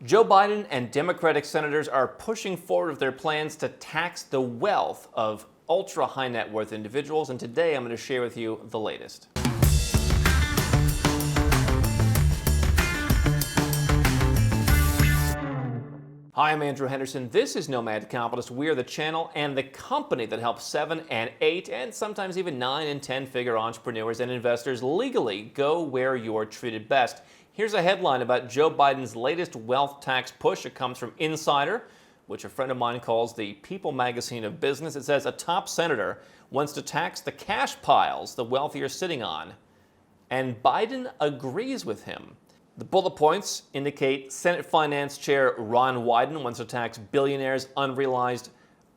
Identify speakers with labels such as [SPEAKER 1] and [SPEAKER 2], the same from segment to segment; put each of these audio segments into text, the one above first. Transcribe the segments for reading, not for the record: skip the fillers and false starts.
[SPEAKER 1] Joe Biden and Democratic senators are pushing forward with their plans to tax the wealth of ultra high net worth individuals, and today I'm going to share with you the latest. Hi, I'm Andrew Henderson. This is Nomad Capitalist. We are the channel and the company that helps 7 and 8 and sometimes even 9 and 10 figure entrepreneurs and investors legally go where you're treated best. Here's a headline about Joe Biden's latest wealth tax push. It comes from Insider, which a friend of mine calls the People magazine of business. It says a top senator wants to tax the cash piles the wealthy are sitting on, and Biden agrees with him. The bullet points indicate Senate Finance Chair Ron Wyden wants to tax billionaires' unrealized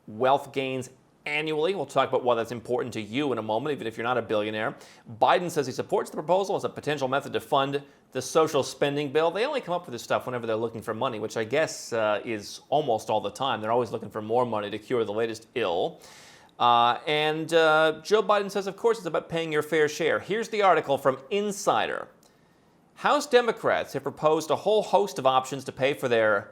[SPEAKER 1] wealth gains annually. We'll talk about why that's important to you in a moment, even if you're not a billionaire. Biden says he supports the proposal as a potential method to fund the social spending bill. They only come up with this stuff whenever they're looking for money, which I guess is almost all the time. They're always looking for more money to cure the latest ill. Joe Biden says, of course, it's about paying your fair share. Here's the article from Insider. House Democrats have proposed a whole host of options to pay for their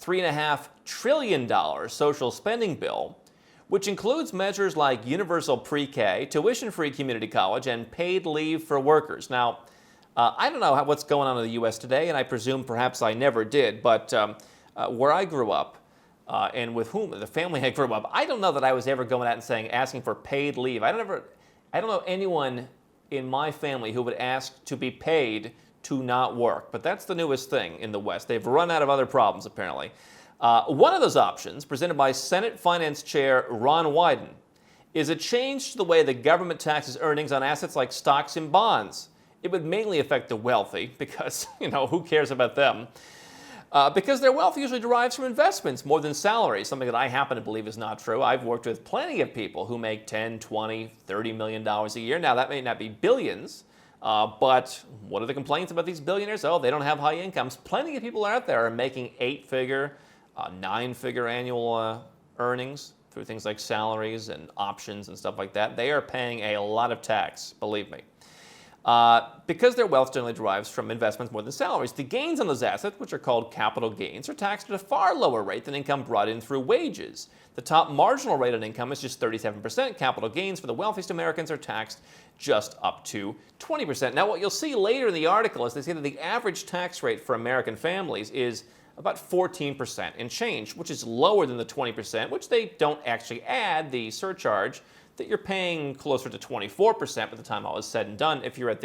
[SPEAKER 1] $3.5 trillion social spending bill, which includes measures like universal pre-K, tuition-free community college, and paid leave for workers. Now, I don't know what's going on in the U.S. today, and I presume perhaps I never did, but where I grew up, and with whom, the family I grew up, I don't know that I was ever going out and asking for paid leave. I don't know anyone in my family who would ask to be paid to not work. But that's the newest thing in the West. They've run out of other problems, apparently. One of those options, presented by Senate Finance Chair Ron Wyden, is a change to the way the government taxes earnings on assets like stocks and bonds. It would mainly affect the wealthy because, who cares about them? Because their wealth usually derives from investments more than salaries, something that I happen to believe is not true. I've worked with plenty of people who make $10, $20, $30 million a year. Now, that may not be billions, but what are the complaints about these billionaires? Oh, they don't have high incomes. Plenty of people out there are making 8-figure, 9-figure annual earnings through things like salaries and options and stuff like that. They are paying a lot of tax, believe me. Because their wealth generally derives from investments more than salaries. The gains on those assets, which are called capital gains, are taxed at a far lower rate than income brought in through wages. The top marginal rate on income is just 37%. Capital gains for the wealthiest Americans are taxed just up to 20%. Now, what you'll see later in the article is they say that the average tax rate for American families is about 14% and change, which is lower than the 20%, which they don't actually add the surcharge that you're paying closer to 24% by the time all is said and done. If you're at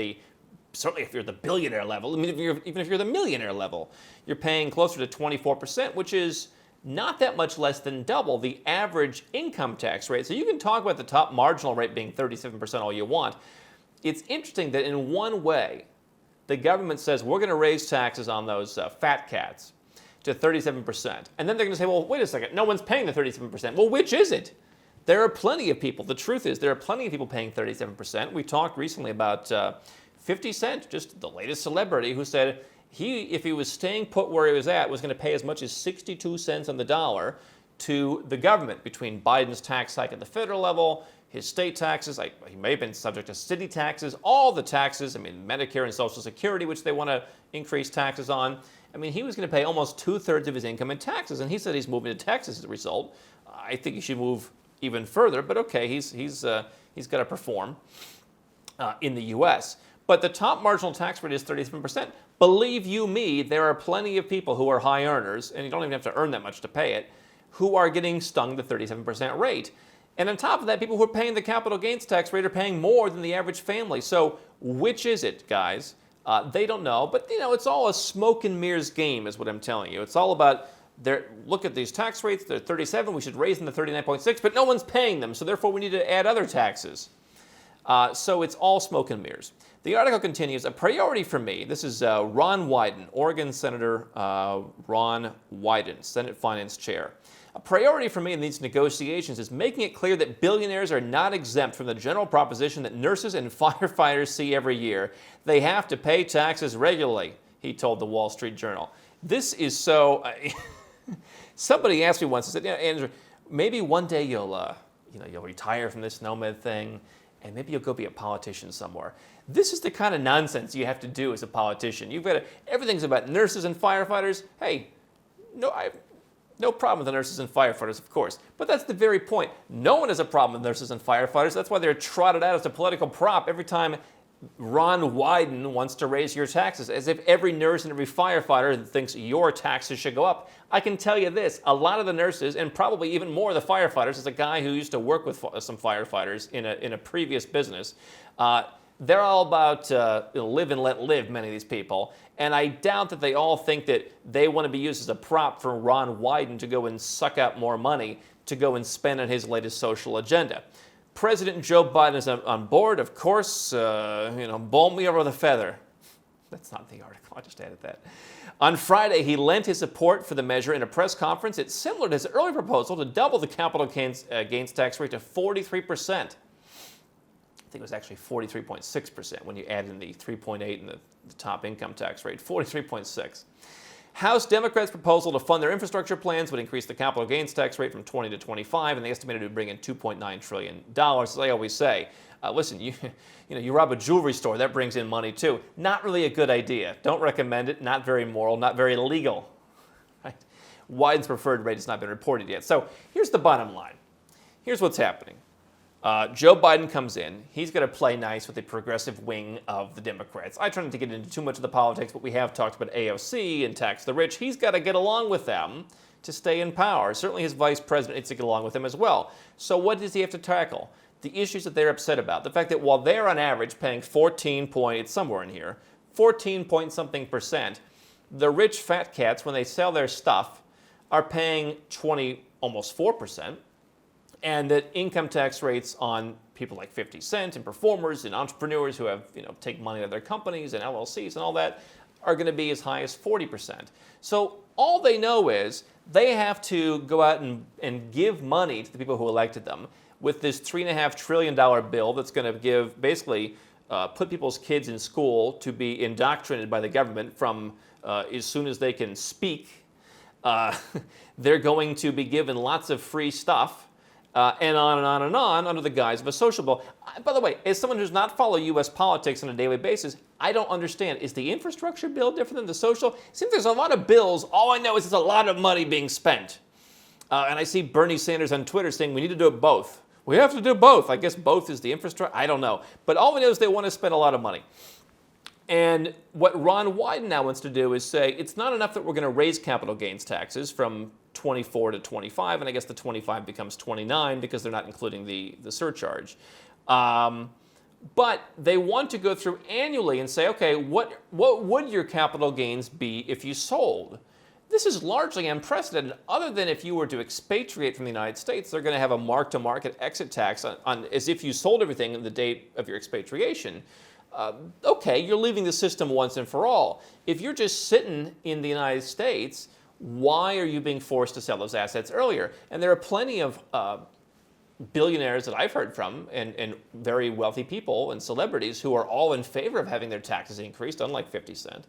[SPEAKER 1] certainly if you're at the billionaire level, even if you're the millionaire level, you're paying closer to 24%, which is not that much less than double the average income tax rate. So you can talk about the top marginal rate being 37% all you want. It's interesting that in one way, the government says we're going to raise taxes on those fat cats to 37%. And then they're going to say, well, wait a second, no one's paying the 37%. Well, which is it? There are plenty of people. The truth is there are plenty of people paying 37%. We talked recently about 50 Cent, just the latest celebrity, who said if he was staying put where he was going to pay as much as 62 cents on the dollar to the government between Biden's tax hike at the federal level, his state taxes, he may have been subject to city taxes, all the taxes, Medicare and Social Security, which they want to increase taxes on. He was going to pay almost 2/3 of his income in taxes, and he said he's moving to Texas as a result. I think he should move even further, but okay, he's got to perform in the U.S. But the top marginal tax rate is 37%. Believe you me, there are plenty of people who are high earners, and you don't even have to earn that much to pay it, who are getting stung the 37% rate. And on top of that, people who are paying the capital gains tax rate are paying more than the average family. So which is it, guys? They don't know, but it's all a smoke and mirrors game is what I'm telling you. It's all about look at these tax rates, they're 37, we should raise them to 39.6, but no one's paying them, so therefore we need to add other taxes. So it's all smoke and mirrors. The article continues, a priority for me, this is Ron Wyden, Oregon Senator Ron Wyden, Senate Finance Chair. A priority for me in these negotiations is making it clear that billionaires are not exempt from the general proposition that nurses and firefighters see every year. They have to pay taxes regularly, he told the Wall Street Journal. This is so... Somebody asked me once, I said, Andrew, maybe one day you'll retire from this Nomad thing and maybe you'll go be a politician somewhere. This is the kind of nonsense you have to do as a politician. Everything's about nurses and firefighters. Hey, no problem with the nurses and firefighters, of course. But that's the very point. No one has a problem with nurses and firefighters. That's why they're trotted out as a political prop every time Ron Wyden wants to raise your taxes, as if every nurse and every firefighter thinks your taxes should go up. I can tell you this, a lot of the nurses, and probably even more of the firefighters, as a guy who used to work with some firefighters in a previous business, they're all about live and let live, many of these people. And I doubt that they all think that they want to be used as a prop for Ron Wyden to go and suck out more money to go and spend on his latest social agenda. President Joe Biden is on board, of course. Blow me over with a feather. That's not the article. I just added that. On Friday, he lent his support for the measure in a press conference. It's similar to his earlier proposal to double the capital gains tax rate to 43%. I think it was actually 43.6% when you add in the 3.8 and the top income tax rate, 43.6. House Democrats' proposal to fund their infrastructure plans would increase the capital gains tax rate from 20 to 25, and they estimated it would bring in $2.9 trillion. As I always say, listen, you rob a jewelry store, that brings in money too. Not really a good idea. Don't recommend it. Not very moral. Not very legal. Right? Wyden's preferred rate has not been reported yet. So here's the bottom line. Here's what's happening. Joe Biden comes in. He's going to play nice with the progressive wing of the Democrats. I try not to get into too much of the politics, but we have talked about AOC and tax the rich. He's got to get along with them to stay in power. Certainly his vice president needs to get along with them as well. So what does he have to tackle? The issues that they're upset about. The fact that while they're on average paying 14 point something percent, the rich fat cats, when they sell their stuff, are paying 20, almost 4%. And that income tax rates on people like 50 Cent and performers and entrepreneurs who have, take money out of their companies and LLCs and all that are going to be as high as 40%. So all they know is they have to go out and give money to the people who elected them with this $3.5 trillion bill that's going to give basically put people's kids in school to be indoctrinated by the government from as soon as they can speak. They're going to be given lots of free stuff. And on and on and on under the guise of a social bill. By the way, as someone who does not follow U.S. politics on a daily basis, I don't understand. Is the infrastructure bill different than the social? It seems there's a lot of bills. All I know is there's a lot of money being spent. And I see Bernie Sanders on Twitter saying we need to do it both. We have to do both. I guess both is the infrastructure. I don't know. But all we know is they want to spend a lot of money. And what Ron Wyden now wants to do is say it's not enough that we're going to raise capital gains taxes from 24 to 25, and I guess the 25 becomes 29 because they're not including the surcharge. But they want to go through annually and say, okay, what would your capital gains be if you sold? This is largely unprecedented. Other than if you were to expatriate from the United States, they're going to have a mark-to-market exit tax on as if you sold everything on the date of your expatriation. Okay, you're leaving the system once and for all. If you're just sitting in the United States, why are you being forced to sell those assets earlier? And there are plenty of billionaires that I've heard from and very wealthy people and celebrities who are all in favor of having their taxes increased, unlike 50 Cent,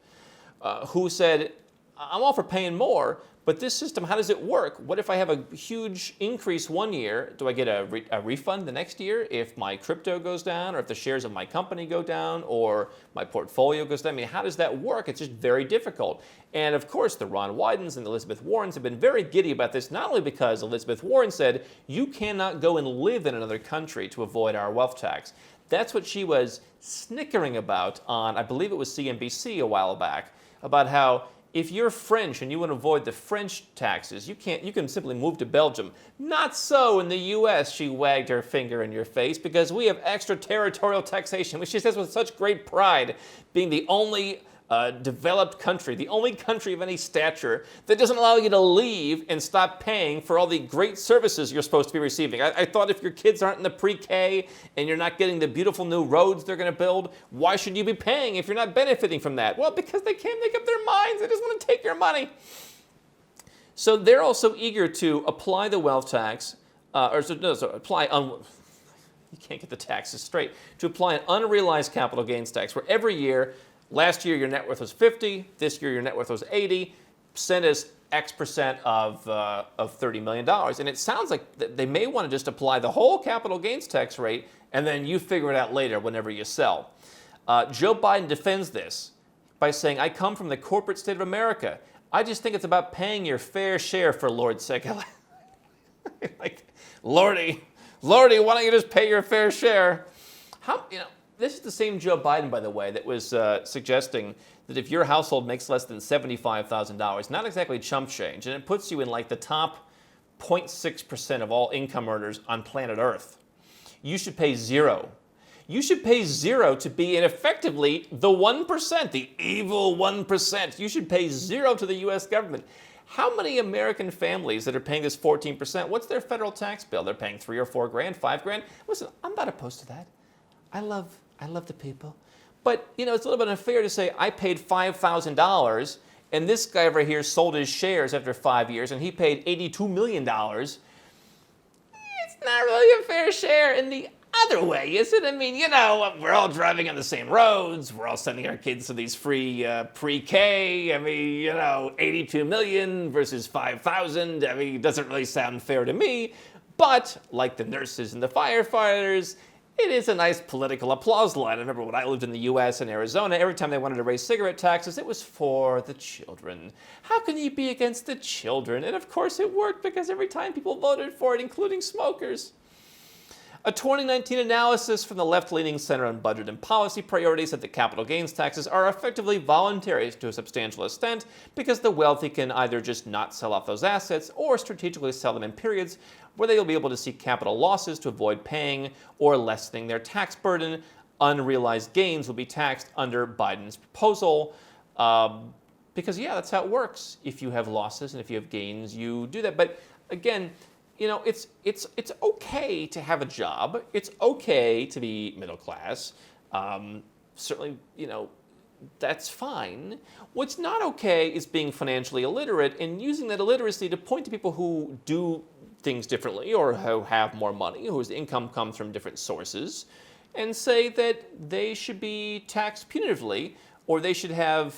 [SPEAKER 1] who said, I'm all for paying more, but this system, how does it work? What if I have a huge increase one year? Do I get a refund the next year if my crypto goes down or if the shares of my company go down or my portfolio goes down? I mean, how does that work? It's just very difficult. And of course, the Ron Wydens and the Elizabeth Warrens have been very giddy about this, not only because Elizabeth Warren said, you cannot go and live in another country to avoid our wealth tax. That's what she was snickering about on, I believe it was CNBC a while back, about how if you're French and you want to avoid the French taxes, you can simply move to Belgium. Not so in the U.S., she wagged her finger in your face, because we have extraterritorial taxation, which she says with such great pride, being the only developed country, the only country of any stature that doesn't allow you to leave and stop paying for all the great services you're supposed to be receiving. I thought if your kids aren't in the pre-K and you're not getting the beautiful new roads they're going to build, why should you be paying if you're not benefiting from that? Well, because they can't make up their minds. They just want to take your money. So they're also eager to apply the wealth tax, you can't get the taxes straight, to apply an unrealized capital gains tax, where every year, last year your net worth was 50, this year your net worth was 80, send us X percent of $30 million. And it sounds like they may want to just apply the whole capital gains tax rate and then you figure it out later whenever you sell. Joe Biden defends this by saying, I come from the corporate state of America. I just think it's about paying your fair share, for Lord's sake. Like, Lordy, why don't you just pay your fair share? This is the same Joe Biden, by the way, that was suggesting that if your household makes less than $75,000, not exactly chump change, and it puts you in like the top 0.6% of all income earners on planet Earth, you should pay zero. You should pay zero to be in effectively the 1%, the evil 1%. You should pay zero to the U.S. government. How many American families that are paying this 14%, what's their federal tax bill? They're paying $3 or $4 grand, $5 grand. Listen, I'm not opposed to that. I love the people. But, it's a little bit unfair to say I paid $5,000 and this guy over here sold his shares after 5 years and he paid $82 million. It's not really a fair share in the other way, is it? I mean, we're all driving on the same roads. We're all sending our kids to these free pre-K. I mean, 82 million versus 5,000. I mean, it doesn't really sound fair to me. But like the nurses and the firefighters, it is a nice political applause line. I remember when I lived in the U.S. and Arizona, every time they wanted to raise cigarette taxes, it was for the children. How can you be against the children? And of course it worked because every time people voted for it, including smokers. A 2019 analysis from the left-leaning Center on Budget and Policy Priorities said that capital gains taxes are effectively voluntary to a substantial extent because the wealthy can either just not sell off those assets or strategically sell them in periods where they will be able to seek capital losses to avoid paying or lessening their tax burden. Unrealized gains will be taxed under Biden's proposal because, that's how it works. If you have losses and if you have gains, you do that. But again, it's okay to have a job. It's okay to be middle class. Certainly, that's fine. What's not okay is being financially illiterate and using that illiteracy to point to people who do things differently or who have more money, whose income comes from different sources, and say that they should be taxed punitively or they should have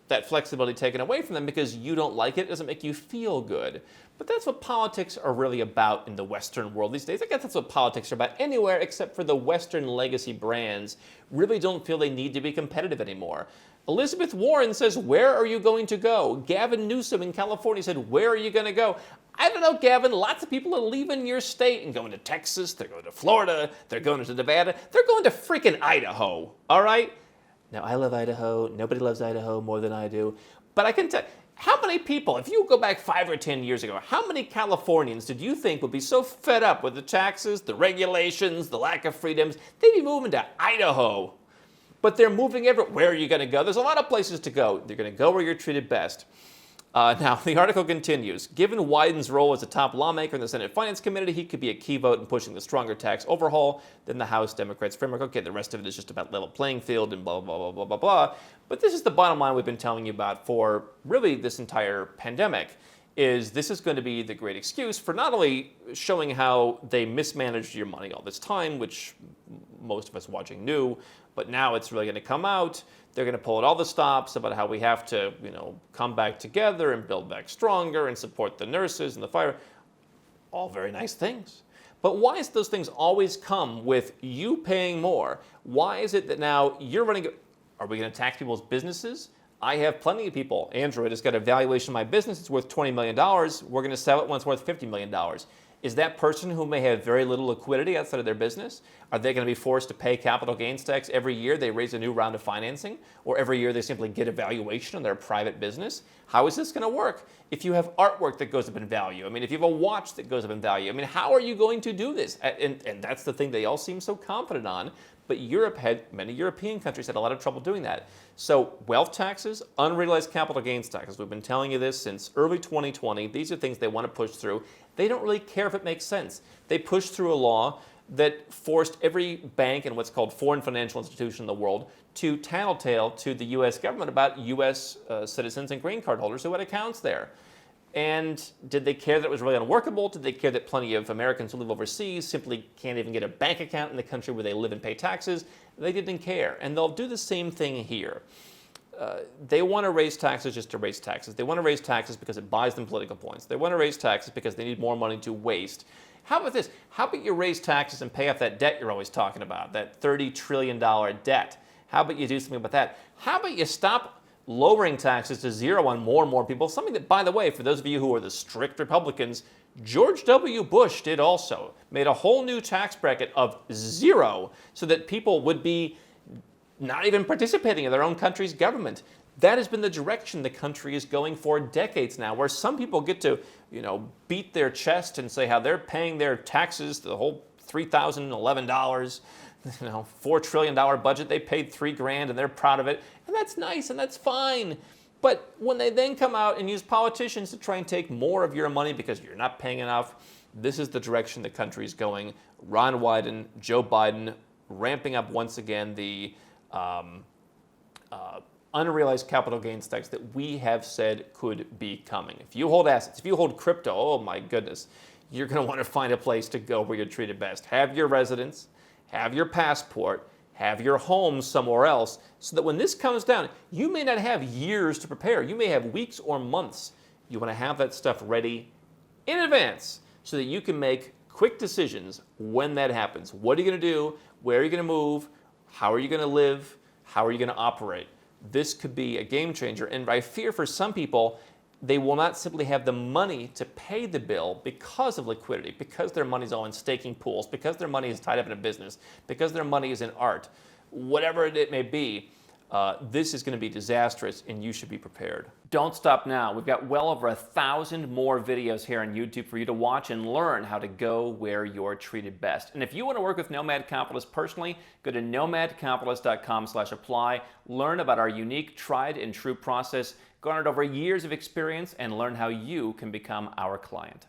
[SPEAKER 1] that flexibility taken away from them because you don't like it. It doesn't make you feel good. But that's what politics are really about in the Western world these days. I guess that's what politics are about anywhere except for the Western legacy brands really don't feel they need to be competitive anymore. Elizabeth Warren says, where are you going to go? Gavin Newsom in California said, where are you going to go? I don't know, Gavin. Lots of people are leaving your state and going to Texas. They're going to Florida. They're going to Nevada. They're going to freaking Idaho, all right? Now, I love Idaho. Nobody loves Idaho more than I do. But I can tell how many people, if you go back 5 or 10 years ago, how many Californians did you think would be so fed up with the taxes, the regulations, the lack of freedoms, they'd be moving to Idaho? But they're moving everywhere. Where are you going to go? There's a lot of places to go. They're going to go where you're treated best. Now, the article continues. Given Wyden's role as a top lawmaker in the Senate Finance Committee, he could be a key vote in pushing the stronger tax overhaul than the House Democrats' framework. Okay, the rest of it is just about level playing field and blah, blah, blah, blah, blah, blah. But this is the bottom line we've been telling you about for really this entire pandemic, is this is going to be the great excuse for not only showing how they mismanaged your money all this time, which most of us watching knew, but now it's really going to come out. They're going to pull out all the stops about how we have to, come back together and build back stronger and support the nurses and the fire. All very nice things. But why is those things always come with you paying more? Why is it that now you're running? Are we going to tax people's businesses? I have plenty of people. Andrew, I just got a valuation of my business. It's worth $20 million. We're going to sell it when it's worth $50 million. Is that person who may have very little liquidity outside of their business, are they going to be forced to pay capital gains tax every year they raise a new round of financing? Or every year they simply get a valuation on their private business? How is this going to work? If you have artwork that goes up in value, if you have a watch that goes up in value, how are you going to do this? And that's the thing they all seem so confident on. But many European countries had a lot of trouble doing that. So wealth taxes, unrealized capital gains taxes, we've been telling you this since early 2020. These are things they want to push through. They don't really care if it makes sense. They pushed through a law that forced every bank and what's called foreign financial institution in the world to tattletale to the U.S. government about U.S. Citizens and green card holders who had accounts there. And did they care that it was really unworkable? Did they care that plenty of Americans who live overseas simply can't even get a bank account in the country where they live and pay taxes? They didn't care. And they'll do the same thing here. they want to raise taxes just to raise taxes. They want to raise taxes because it buys them political points. They want to raise taxes because they need more money to waste. How about this? How about you raise taxes and pay off that debt you're always talking about, that $30 trillion debt? How about you do something about that? How about you stop lowering taxes to zero on more and more people? Something that, by the way, for those of you who are the strict Republicans, George W. Bush did also. Made a whole new tax bracket of zero so that people would be not even participating in their own country's government. That has been the direction the country is going for decades now, where some people get to, beat their chest and say how they're paying their taxes, the whole $3,011, $4 trillion budget, they paid $3,000 and they're proud of it. And that's nice and that's fine. But when they then come out and use politicians to try and take more of your money because you're not paying enough, this is the direction the country is going. Ron Wyden, Joe Biden, ramping up once again the unrealized capital gains tax that we have said could be coming. If you hold assets, if you hold crypto, oh my goodness, you're going to want to find a place to go where you're treated best. Have your residence, have your passport, have your home somewhere else, so that when this comes down, you may not have years to prepare. You may have weeks or months. You want to have that stuff ready in advance so that you can make quick decisions when that happens. What are you going to do? Where are you going to move? How are you going to live? How are you going to operate? This could be a game changer. And I fear for some people, they will not simply have the money to pay the bill because of liquidity, because their money is all in staking pools, because their money is tied up in a business, because their money is in art, whatever it may be. This is going to be disastrous, and you should be prepared. Don't stop now. We've got well over 1,000 more videos here on YouTube for you to watch and learn how to go where you're treated best. And if you want to work with Nomad Capitalist personally, go to nomadcapitalist.com/apply. Learn about our unique, tried and true process, garnered over years of experience, and learn how you can become our client.